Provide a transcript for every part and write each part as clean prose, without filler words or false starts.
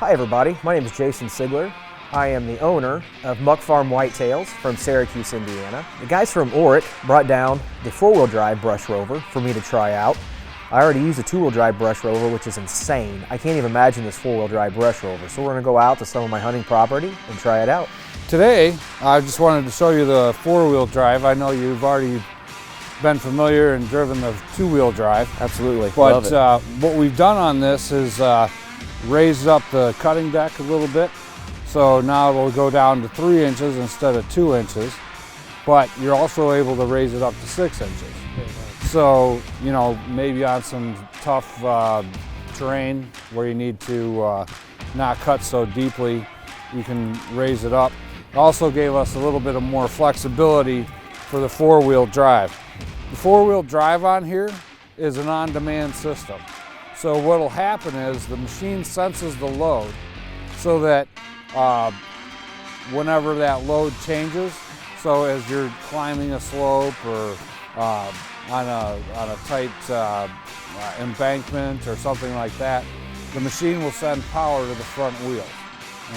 Hi everybody, my name is Jason Sigler. I am the owner of MUCK FARM whitetails from Syracuse, Indiana. The guys from Orec brought down the four-wheel drive Brush Rover for me to try out. I already use a two-wheel drive Brush Rover, which is insane. I can't even imagine this four-wheel drive Brush Rover. So we're gonna go out to some of my hunting property and try it out. Today, I just wanted to show you the four-wheel drive. I know you've already been familiar and driven the two-wheel drive. Absolutely, but love it. What we've done on this is raised up the cutting deck a little bit. So now it'll go down to 3 inches instead of 2 inches, but you're also able to raise it up to 6 inches. So, you know, maybe on some tough terrain where you need to not cut so deeply, you can raise it up. It also gave us a little bit of more flexibility for the four-wheel drive. The four-wheel drive on here is an on-demand system. So what'll happen is the machine senses the load so that whenever that load changes, so as you're climbing a slope or on a tight embankment or something like that, the machine will send power to the front wheel.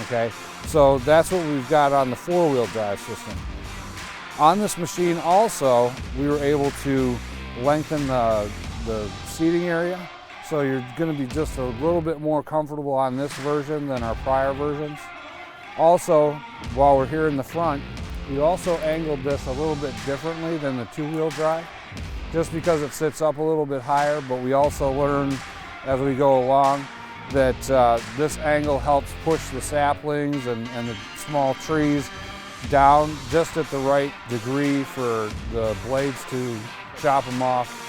Okay, so that's what we've got on the four-wheel drive system. On this machine also, we were able to lengthen the seating area, so you're going to be just a little bit more comfortable on this version than our prior versions. Also, while we're here in the front, we also angled this a little bit differently than the two-wheel drive, just because it sits up a little bit higher, but we also learn as we go along that this angle helps push the saplings and the small trees down just at the right degree for the blades to chop them off.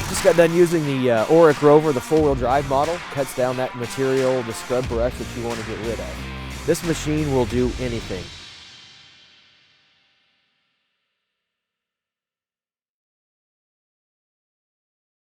Just got done using the Orec Rover, the four-wheel drive model. Cuts down that material, the scrub brush that you want to get rid of. This machine will do anything.